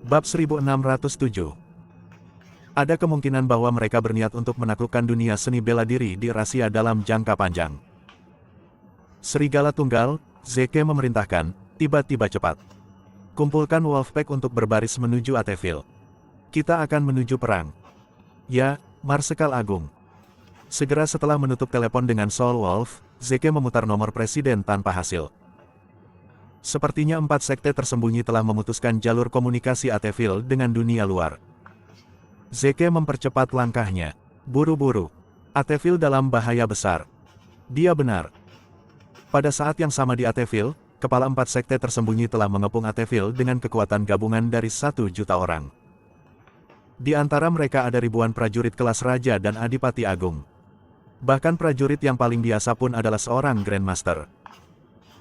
Bab 1607. Ada kemungkinan bahwa mereka berniat untuk menaklukkan dunia seni bela diri di Rahasia dalam jangka panjang. Serigala Tunggal, Zeke memerintahkan, tiba-tiba cepat. Kumpulkan Wolfpack untuk berbaris menuju Ateville. Kita akan menuju perang. Ya, Marsekal Agung. Segera setelah menutup telepon dengan Soul Wolf, Zeke memutar nomor presiden tanpa hasil. Sepertinya 4 sekte tersembunyi telah memutuskan jalur komunikasi Ateville dengan dunia luar. Zeke mempercepat langkahnya. Buru-buru. Ateville dalam bahaya besar. Dia benar. Pada saat yang sama di Ateville, kepala 4 sekte tersembunyi telah mengepung Ateville dengan kekuatan gabungan dari 1 juta orang. Di antara mereka ada ribuan prajurit kelas Raja dan Adipati Agung. Bahkan prajurit yang paling biasa pun adalah seorang Grandmaster.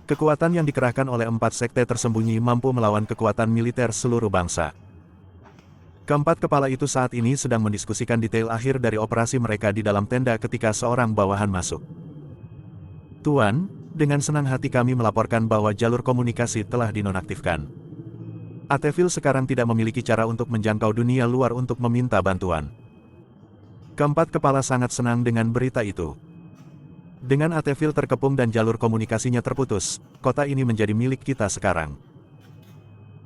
Kekuatan yang dikerahkan oleh 4 sekte tersembunyi mampu melawan kekuatan militer seluruh bangsa. Keempat kepala itu saat ini sedang mendiskusikan detail akhir dari operasi mereka di dalam tenda ketika seorang bawahan masuk. Tuan, dengan senang hati kami melaporkan bahwa jalur komunikasi telah dinonaktifkan. Ateville sekarang tidak memiliki cara untuk menjangkau dunia luar untuk meminta bantuan. Keempat kepala sangat senang dengan berita itu. Dengan Ateville terkepung dan jalur komunikasinya terputus, kota ini menjadi milik kita sekarang.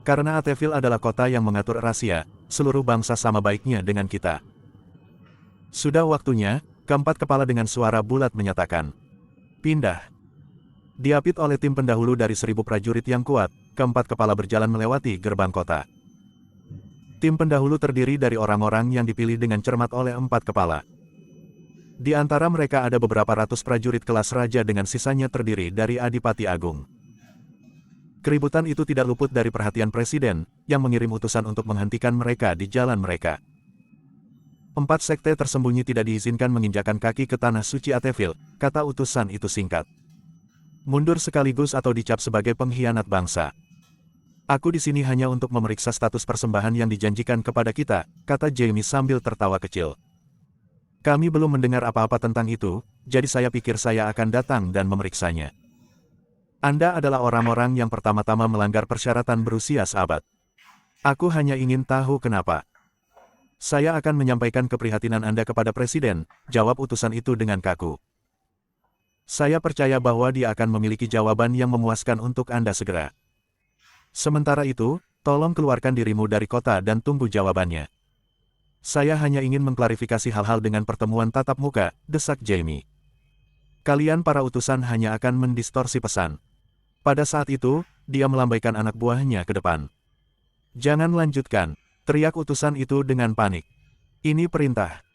Karena Ateville adalah kota yang mengatur rahasia, seluruh bangsa sama baiknya dengan kita. Sudah waktunya, keempat kepala dengan suara bulat menyatakan. Pindah. Diapit oleh tim pendahulu dari 1000 prajurit yang kuat, keempat kepala berjalan melewati gerbang kota. Tim pendahulu terdiri dari orang-orang yang dipilih dengan cermat oleh 4 kepala. Di antara mereka ada beberapa ratus prajurit kelas raja dengan sisanya terdiri dari Adipati Agung. Keributan itu tidak luput dari perhatian Presiden, yang mengirim utusan untuk menghentikan mereka di jalan mereka. 4 sekte tersembunyi tidak diizinkan menginjakan kaki ke tanah suci Ateville, kata utusan itu singkat. Mundur sekaligus atau dicap sebagai pengkhianat bangsa. Aku di sini hanya untuk memeriksa status persembahan yang dijanjikan kepada kita, kata Jamie sambil tertawa kecil. Kami belum mendengar apa-apa tentang itu, jadi saya pikir saya akan datang dan memeriksanya. Anda adalah orang-orang yang pertama-tama melanggar persyaratan berusia seabad. Aku hanya ingin tahu kenapa. Saya akan menyampaikan keprihatinan Anda kepada Presiden, jawab utusan itu dengan kaku. Saya percaya bahwa dia akan memiliki jawaban yang memuaskan untuk Anda segera. Sementara itu, tolong keluarkan dirimu dari kota dan tunggu jawabannya. Saya hanya ingin mengklarifikasi hal-hal dengan pertemuan tatap muka, desak Jamie. Kalian para utusan hanya akan mendistorsi pesan. Pada saat itu, dia melambaikan anak buahnya ke depan. Jangan lanjutkan, teriak utusan itu dengan panik. Ini perintah.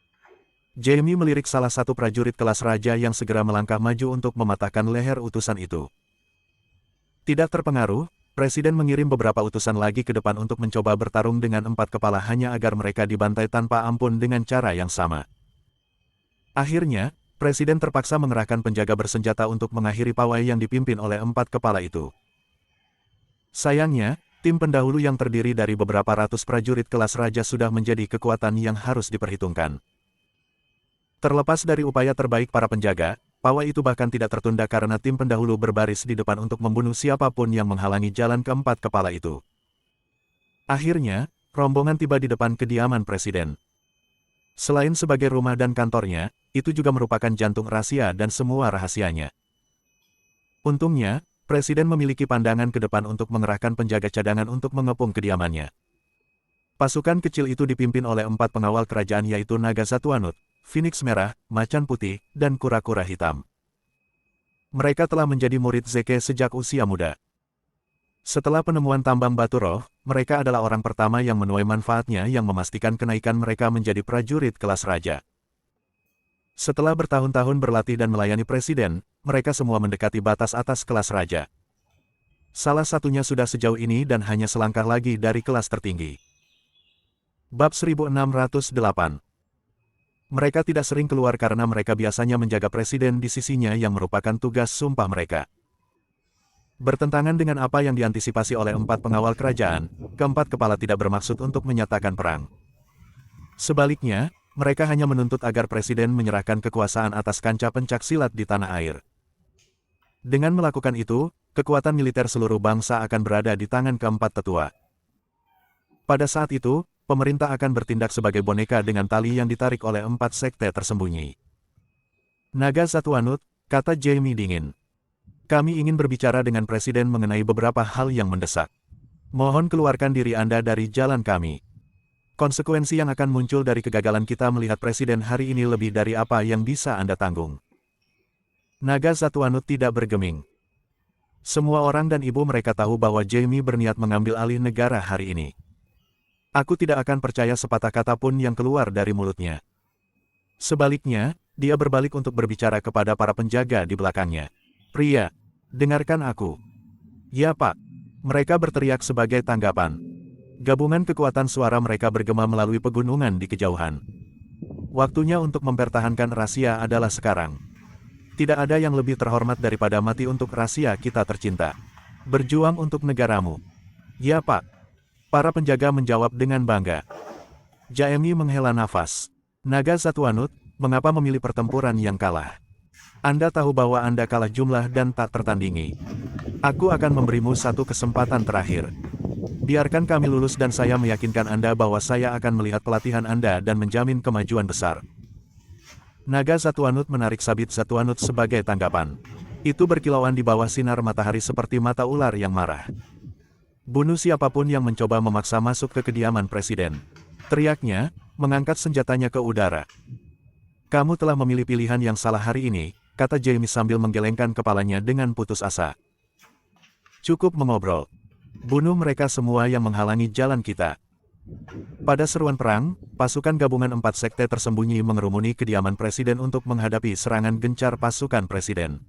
Jamie melirik salah satu prajurit kelas raja yang segera melangkah maju untuk mematahkan leher utusan itu. Tidak terpengaruh, Presiden mengirim beberapa utusan lagi ke depan untuk mencoba bertarung dengan 4 kepala hanya agar mereka dibantai tanpa ampun dengan cara yang sama. Akhirnya, Presiden terpaksa mengerahkan penjaga bersenjata untuk mengakhiri pawai yang dipimpin oleh 4 kepala itu. Sayangnya, tim pendahulu yang terdiri dari beberapa ratus prajurit kelas raja sudah menjadi kekuatan yang harus diperhitungkan. Terlepas dari upaya terbaik para penjaga, pawai itu bahkan tidak tertunda karena tim pendahulu berbaris di depan untuk membunuh siapapun yang menghalangi jalan keempat kepala itu. Akhirnya, rombongan tiba di depan kediaman Presiden. Selain sebagai rumah dan kantornya, itu juga merupakan jantung rahasia dan semua rahasianya. Untungnya, Presiden memiliki pandangan ke depan untuk mengerahkan penjaga cadangan untuk mengepung kediamannya. Pasukan kecil itu dipimpin oleh 4 pengawal kerajaan yaitu Naga Satuanut, Phoenix Merah, Macan Putih, dan Kura-Kura Hitam. Mereka telah menjadi murid Zeke sejak usia muda. Setelah penemuan tambang batu roh, mereka adalah orang pertama yang menuai manfaatnya yang memastikan kenaikan mereka menjadi prajurit kelas raja. Setelah bertahun-tahun berlatih dan melayani Presiden, mereka semua mendekati batas atas kelas raja. Salah satunya sudah sejauh ini dan hanya selangkah lagi dari kelas tertinggi. Bab 1608. Mereka tidak sering keluar karena mereka biasanya menjaga Presiden di sisinya yang merupakan tugas sumpah mereka. Bertentangan dengan apa yang diantisipasi oleh 4 pengawal kerajaan, keempat kepala tidak bermaksud untuk menyatakan perang. Sebaliknya, mereka hanya menuntut agar Presiden menyerahkan kekuasaan atas kancah pencak silat di tanah air. Dengan melakukan itu, kekuatan militer seluruh bangsa akan berada di tangan keempat tetua. Pada saat itu, pemerintah akan bertindak sebagai boneka dengan tali yang ditarik oleh 4 sekte tersembunyi. Naga Zatuanut, kata Jamie dingin. Kami ingin berbicara dengan Presiden mengenai beberapa hal yang mendesak. Mohon keluarkan diri Anda dari jalan kami. Konsekuensi yang akan muncul dari kegagalan kita melihat Presiden hari ini lebih dari apa yang bisa Anda tanggung. Naga Zatuanut tidak bergeming. Semua orang dan ibu mereka tahu bahwa Jamie berniat mengambil alih negara hari ini. Aku tidak akan percaya sepatah kata pun yang keluar dari mulutnya. Sebaliknya, dia berbalik untuk berbicara kepada para penjaga di belakangnya. Pria, dengarkan aku. Ya Pak. Mereka berteriak sebagai tanggapan. Gabungan kekuatan suara mereka bergema melalui pegunungan di kejauhan. Waktunya untuk mempertahankan rahasia adalah sekarang. Tidak ada yang lebih terhormat daripada mati untuk rahasia kita tercinta. Berjuang untuk negaramu. Ya Pak. Para penjaga menjawab dengan bangga. Jamie menghela nafas. Naga Zatuanut, mengapa memilih pertempuran yang kalah? Anda tahu bahwa Anda kalah jumlah dan tak tertandingi. Aku akan memberimu satu kesempatan terakhir. Biarkan kami lulus dan saya meyakinkan Anda bahwa saya akan melihat pelatihan Anda dan menjamin kemajuan besar. Naga Zatuanut menarik sabit Zatuanut sebagai tanggapan. Itu berkilauan di bawah sinar matahari seperti mata ular yang marah. Bunuh siapapun yang mencoba memaksa masuk ke kediaman Presiden. Teriaknya, mengangkat senjatanya ke udara. Kamu telah memilih pilihan yang salah hari ini, kata Jamie sambil menggelengkan kepalanya dengan putus asa. Cukup mengobrol. Bunuh mereka semua yang menghalangi jalan kita. Pada seruan perang, pasukan gabungan 4 sekte tersembunyi mengerumuni kediaman Presiden untuk menghadapi serangan gencar pasukan Presiden.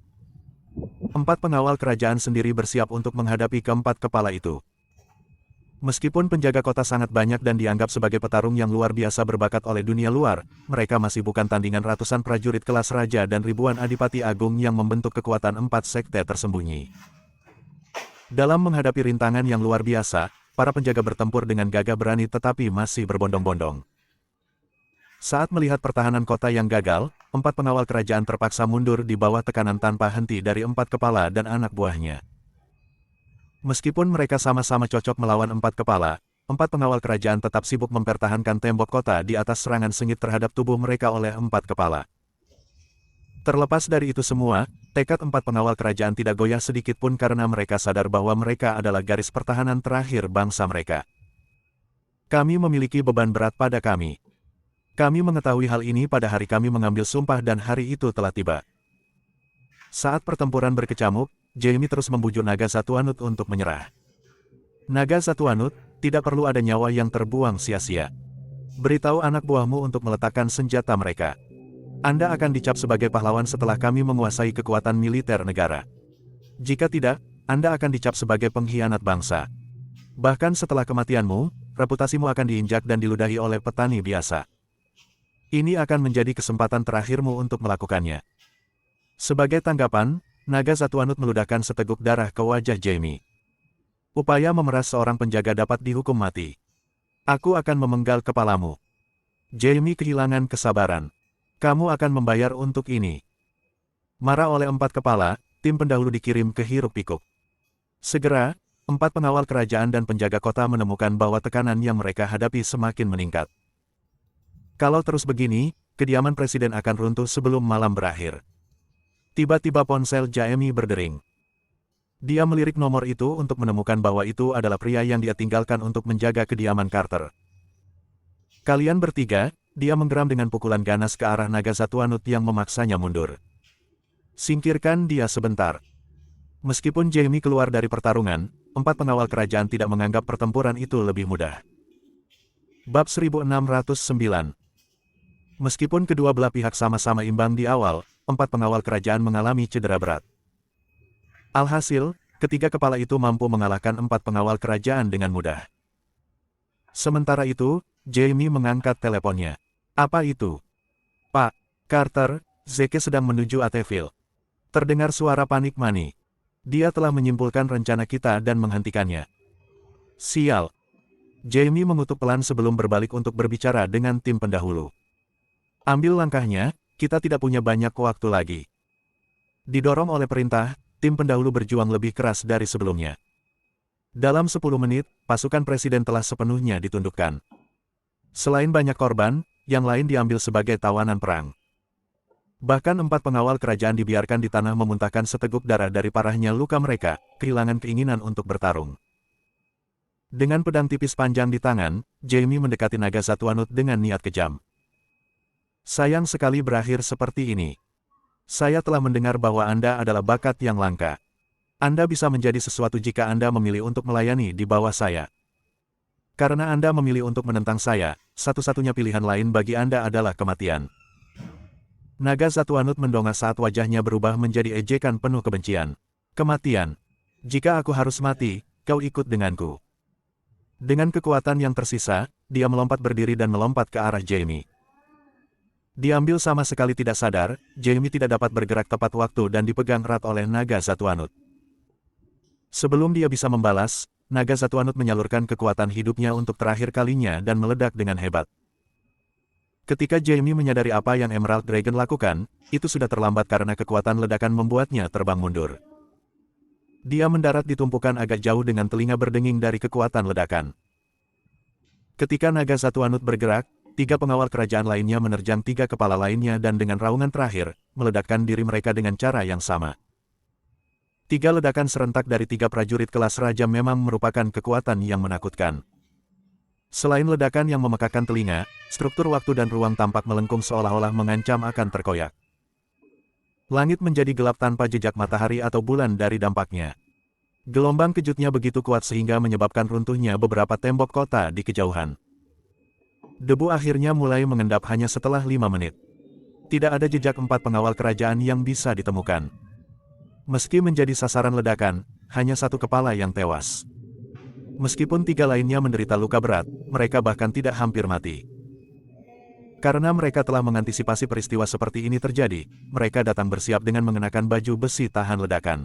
4 pengawal kerajaan sendiri bersiap untuk menghadapi keempat kepala itu. Meskipun penjaga kota sangat banyak dan dianggap sebagai petarung yang luar biasa berbakat oleh dunia luar, mereka masih bukan tandingan ratusan prajurit kelas raja dan ribuan adipati agung yang membentuk kekuatan 4 sekte tersembunyi. Dalam menghadapi rintangan yang luar biasa, para penjaga bertempur dengan gagah berani tetapi masih berbondong-bondong. Saat melihat pertahanan kota yang gagal, 4 pengawal kerajaan terpaksa mundur di bawah tekanan tanpa henti dari 4 kepala dan anak buahnya. Meskipun mereka sama-sama cocok melawan 4 kepala, 4 pengawal kerajaan tetap sibuk mempertahankan tembok kota di atas serangan sengit terhadap tubuh mereka oleh 4 kepala. Terlepas dari itu semua, tekad 4 pengawal kerajaan tidak goyah sedikit pun karena mereka sadar bahwa mereka adalah garis pertahanan terakhir bangsa mereka. Kami memiliki beban berat pada kami. Kami mengetahui hal ini pada hari kami mengambil sumpah dan hari itu telah tiba. Saat pertempuran berkecamuk, Jamie terus membujuk Naga Zatuanut untuk menyerah. Naga Zatuanut, tidak perlu ada nyawa yang terbuang sia-sia. Beritahu anak buahmu untuk meletakkan senjata mereka. Anda akan dicap sebagai pahlawan setelah kami menguasai kekuatan militer negara. Jika tidak, Anda akan dicap sebagai pengkhianat bangsa. Bahkan setelah kematianmu, reputasimu akan diinjak dan diludahi oleh petani biasa. Ini akan menjadi kesempatan terakhirmu untuk melakukannya. Sebagai tanggapan, Naga Zatuanut meludahkan seteguk darah ke wajah Jamie. Upaya memeras seorang penjaga dapat dihukum mati. Aku akan memenggal kepalamu. Jamie kehilangan kesabaran. Kamu akan membayar untuk ini. Marah oleh 4 kepala, tim pendahulu dikirim ke hiruk-pikuk. Segera, 4 pengawal kerajaan dan penjaga kota menemukan bahwa tekanan yang mereka hadapi semakin meningkat. Kalau terus begini, kediaman Presiden akan runtuh sebelum malam berakhir. Tiba-tiba ponsel Jamie berdering. Dia melirik nomor itu untuk menemukan bahwa itu adalah pria yang dia tinggalkan untuk menjaga kediaman Carter. Kalian bertiga, dia menggeram dengan pukulan ganas ke arah Naga Zatuanut yang memaksanya mundur. Singkirkan dia sebentar. Meskipun Jamie keluar dari pertarungan, 4 pengawal kerajaan tidak menganggap pertempuran itu lebih mudah. Bab 1609. Meskipun kedua belah pihak sama-sama imbang di awal, 4 pengawal kerajaan mengalami cedera berat. Alhasil, ketiga kepala itu mampu mengalahkan 4 pengawal kerajaan dengan mudah. Sementara itu, Jamie mengangkat teleponnya. Apa itu? Pak Carter, Zeke sedang menuju Ateville. Terdengar suara panik Mani. Dia telah menyimpulkan rencana kita dan menghentikannya. Sial. Jamie mengutuk pelan sebelum berbalik untuk berbicara dengan tim pendahulu. Ambil langkahnya, kita tidak punya banyak waktu lagi. Didorong oleh perintah, tim pendahulu berjuang lebih keras dari sebelumnya. Dalam 10 menit, pasukan presiden telah sepenuhnya ditundukkan. Selain banyak korban, yang lain diambil sebagai tawanan perang. Bahkan 4 pengawal kerajaan dibiarkan di tanah memuntahkan seteguk darah dari parahnya luka mereka, kehilangan keinginan untuk bertarung. Dengan pedang tipis panjang di tangan, Jaime mendekati naga Zatuanut dengan niat kejam. Sayang sekali berakhir seperti ini. Saya telah mendengar bahwa Anda adalah bakat yang langka. Anda bisa menjadi sesuatu jika Anda memilih untuk melayani di bawah saya. Karena Anda memilih untuk menentang saya, satu-satunya pilihan lain bagi Anda adalah kematian. Naga Zatuanut mendongak saat wajahnya berubah menjadi ejekan penuh kebencian. Kematian. Jika aku harus mati, kau ikut denganku. Dengan kekuatan yang tersisa, dia melompat berdiri dan melompat ke arah Jaime. Diambil sama sekali tidak sadar, Jaime tidak dapat bergerak tepat waktu dan dipegang erat oleh naga Zatuanut. Sebelum dia bisa membalas, naga Zatuanut menyalurkan kekuatan hidupnya untuk terakhir kalinya dan meledak dengan hebat. Ketika Jaime menyadari apa yang Emerald Dragon lakukan, itu sudah terlambat karena kekuatan ledakan membuatnya terbang mundur. Dia mendarat di tumpukan agak jauh dengan telinga berdenging dari kekuatan ledakan. Ketika naga Zatuanut bergerak, 3 pengawal kerajaan lainnya menerjang 3 kepala lainnya dan dengan raungan terakhir, meledakkan diri mereka dengan cara yang sama. 3 ledakan serentak dari 3 prajurit kelas raja memang merupakan kekuatan yang menakutkan. Selain ledakan yang memekakan telinga, struktur waktu dan ruang tampak melengkung seolah-olah mengancam akan terkoyak. Langit menjadi gelap tanpa jejak matahari atau bulan dari dampaknya. Gelombang kejutnya begitu kuat sehingga menyebabkan runtuhnya beberapa tembok kota di kejauhan. Debu akhirnya mulai mengendap hanya setelah 5 menit. Tidak ada jejak 4 pengawal kerajaan yang bisa ditemukan. Meski menjadi sasaran ledakan, hanya 1 kepala yang tewas. Meskipun 3 lainnya menderita luka berat, mereka bahkan tidak hampir mati. Karena mereka telah mengantisipasi peristiwa seperti ini terjadi, mereka datang bersiap dengan mengenakan baju besi tahan ledakan.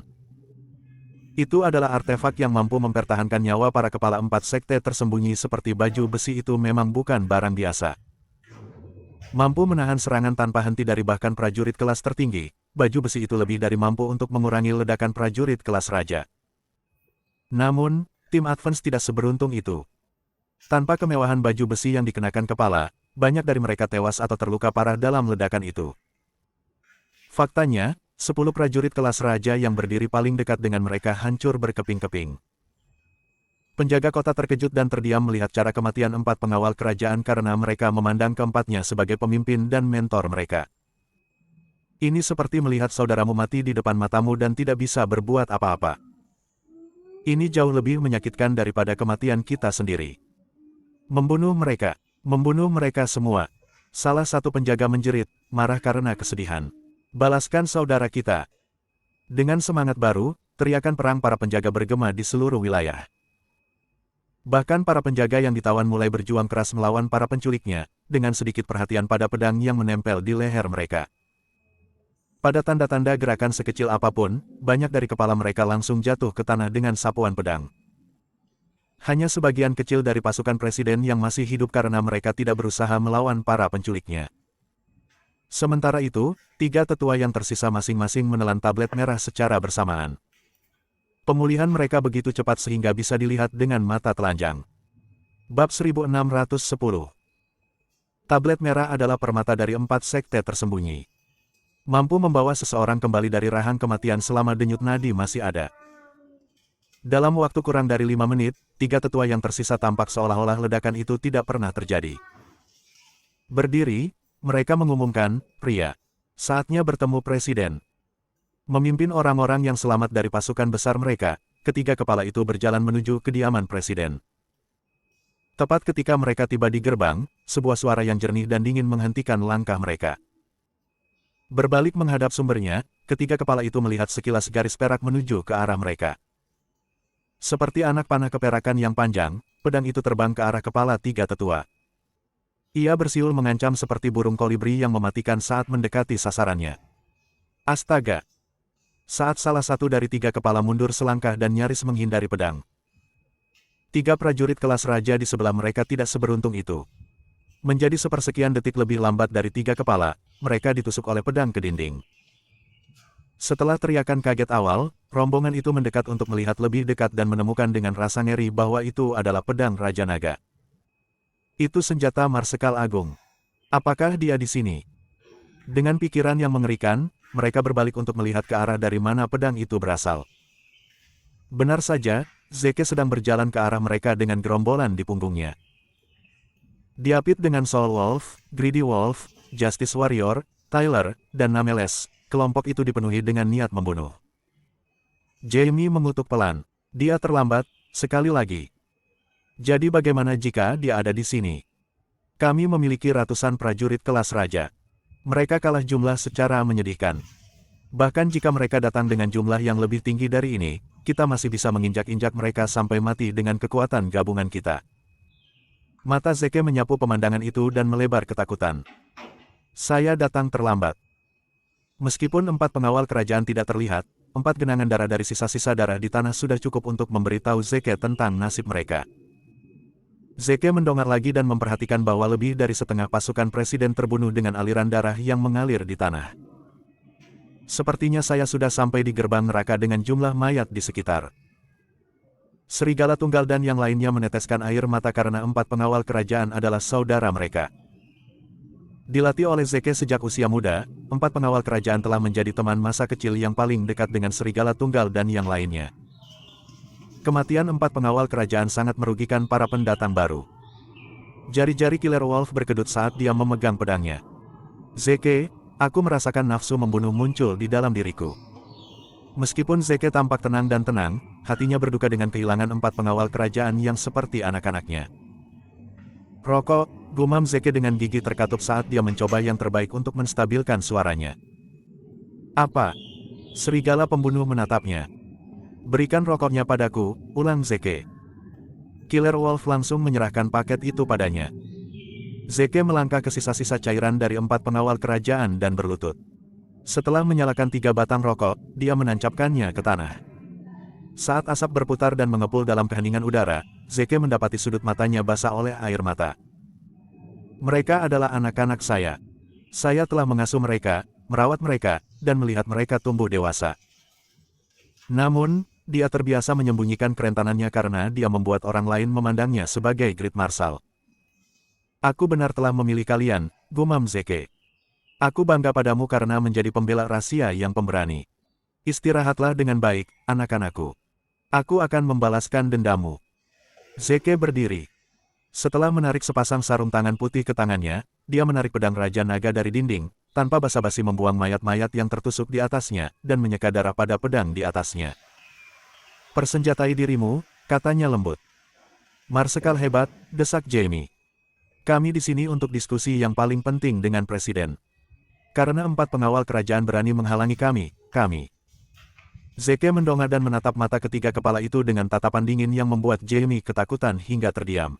Itu adalah artefak yang mampu mempertahankan nyawa para kepala 4 sekte tersembunyi seperti baju besi itu memang bukan barang biasa. Mampu menahan serangan tanpa henti dari bahkan prajurit kelas tertinggi, baju besi itu lebih dari mampu untuk mengurangi ledakan prajurit kelas raja. Namun, tim Advance tidak seberuntung itu. Tanpa kemewahan baju besi yang dikenakan kepala, banyak dari mereka tewas atau terluka parah dalam ledakan itu. Faktanya, 10 prajurit kelas raja yang berdiri paling dekat dengan mereka hancur berkeping-keping. Penjaga kota terkejut dan terdiam melihat cara kematian 4 pengawal kerajaan karena mereka memandang keempatnya sebagai pemimpin dan mentor mereka. Ini seperti melihat saudaramu mati di depan matamu dan tidak bisa berbuat apa-apa. Ini jauh lebih menyakitkan daripada kematian kita sendiri. Membunuh mereka semua. Salah satu penjaga menjerit, marah karena kesedihan. Balaskan saudara kita. Dengan semangat baru, teriakan perang para penjaga bergema di seluruh wilayah. Bahkan para penjaga yang ditawan mulai berjuang keras melawan para penculiknya, dengan sedikit perhatian pada pedang yang menempel di leher mereka. Pada tanda-tanda gerakan sekecil apapun, banyak dari kepala mereka langsung jatuh ke tanah dengan sapuan pedang. Hanya sebagian kecil dari pasukan presiden yang masih hidup karena mereka tidak berusaha melawan para penculiknya. Sementara itu, 3 tetua yang tersisa masing-masing menelan tablet merah secara bersamaan. Pemulihan mereka begitu cepat sehingga bisa dilihat dengan mata telanjang. Bab 1610. Tablet merah adalah permata dari 4 sekte tersembunyi. Mampu membawa seseorang kembali dari rahang kematian selama denyut nadi masih ada. Dalam waktu kurang dari 5 menit, 3 tetua yang tersisa tampak seolah-olah ledakan itu tidak pernah terjadi. Berdiri, mereka mengumumkan, pria. Saatnya bertemu presiden. Memimpin orang-orang yang selamat dari pasukan besar mereka, ketiga kepala itu berjalan menuju kediaman presiden. Tepat ketika mereka tiba di gerbang, sebuah suara yang jernih dan dingin menghentikan langkah mereka. Berbalik menghadap sumbernya, ketiga kepala itu melihat sekilas garis perak menuju ke arah mereka. Seperti anak panah keperakan yang panjang, pedang itu terbang ke arah kepala 3 tetua. Ia bersiul mengancam seperti burung kolibri yang mematikan saat mendekati sasarannya. Astaga! Saat salah satu dari 3 kepala mundur selangkah dan nyaris menghindari pedang. 3 prajurit kelas raja di sebelah mereka tidak seberuntung itu. Menjadi sepersekian detik lebih lambat dari 3 kepala, mereka ditusuk oleh pedang ke dinding. Setelah teriakan kaget awal, rombongan itu mendekat untuk melihat lebih dekat dan menemukan dengan rasa ngeri bahwa itu adalah pedang Raja Naga. Itu senjata Marsekal Agung. Apakah dia di sini? Dengan pikiran yang mengerikan, mereka berbalik untuk melihat ke arah dari mana pedang itu berasal. Benar saja, Zeke sedang berjalan ke arah mereka dengan gerombolan di punggungnya. Diapit dengan Soul Wolf, Greedy Wolf, Justice Warrior, Tyler, dan Nameles, kelompok itu dipenuhi dengan niat membunuh. Jamie mengutuk pelan. Dia terlambat, sekali lagi. Jadi bagaimana jika dia ada di sini? Kami memiliki ratusan prajurit kelas raja. Mereka kalah jumlah secara menyedihkan. Bahkan jika mereka datang dengan jumlah yang lebih tinggi dari ini, kita masih bisa menginjak-injak mereka sampai mati dengan kekuatan gabungan kita. Mata Zeke menyapu pemandangan itu dan melebar ketakutan. Saya datang terlambat. Meskipun 4 pengawal kerajaan tidak terlihat, 4 genangan darah dari sisa-sisa darah di tanah sudah cukup untuk memberitahu Zeke tentang nasib mereka. Zeke mendongak lagi dan memperhatikan bahwa lebih dari setengah pasukan presiden terbunuh dengan aliran darah yang mengalir di tanah. Sepertinya saya sudah sampai di gerbang neraka dengan jumlah mayat di sekitar. Serigala Tunggal dan yang lainnya meneteskan air mata karena 4 pengawal kerajaan adalah saudara mereka. Dilatih oleh Zeke sejak usia muda, 4 pengawal kerajaan telah menjadi teman masa kecil yang paling dekat dengan Serigala Tunggal dan yang lainnya. Kematian 4 pengawal kerajaan sangat merugikan para pendatang baru. Jari-jari Killer Wolf berkedut saat dia memegang pedangnya. Zeke, aku merasakan nafsu membunuh muncul di dalam diriku. Meskipun Zeke tampak tenang dan tenang, hatinya berduka dengan kehilangan 4 pengawal kerajaan yang seperti anak-anaknya. Rokok, gumam Zeke dengan gigi terkatup saat dia mencoba yang terbaik untuk menstabilkan suaranya. Apa? Serigala pembunuh menatapnya. Berikan rokoknya padaku, ulang Zeke. Killer Wolf langsung menyerahkan paket itu padanya. Zeke melangkah ke sisa-sisa cairan dari 4 pengawal kerajaan dan berlutut. Setelah menyalakan 3 batang rokok, dia menancapkannya ke tanah. Saat asap berputar dan mengepul dalam keheningan udara, Zeke mendapati sudut matanya basah oleh air mata. Mereka adalah anak-anak saya. Saya telah mengasuh mereka, merawat mereka, dan melihat mereka tumbuh dewasa. Namun, dia terbiasa menyembunyikan kerentanannya karena dia membuat orang lain memandangnya sebagai Great Marshal. Aku benar telah memilih kalian, gumam Zeke. Aku bangga padamu karena menjadi pembela rahasia yang pemberani. Istirahatlah dengan baik, anak-anakku. Aku akan membalaskan dendammu. Zeke berdiri. Setelah menarik sepasang sarung tangan putih ke tangannya, dia menarik pedang Raja Naga dari dinding, tanpa basa-basi membuang mayat-mayat yang tertusuk di atasnya, dan menyeka darah pada pedang di atasnya. Persenjatai dirimu, katanya lembut. Marsekal hebat, desak Jamie. Kami di sini untuk diskusi yang paling penting dengan Presiden. Karena 4 pengawal kerajaan berani menghalangi kami. Zeke mendongak dan menatap mata ketiga kepala itu dengan tatapan dingin yang membuat Jamie ketakutan hingga terdiam.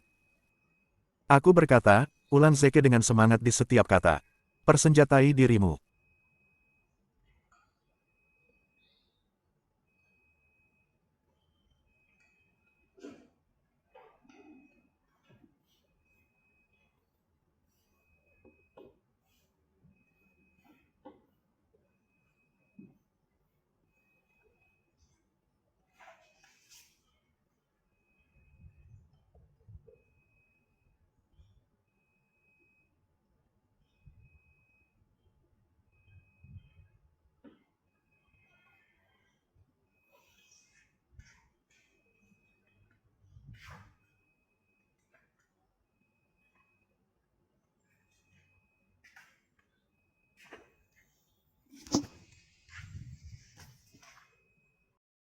Aku berkata, ulang Zeke dengan semangat di setiap kata. Persenjatai dirimu.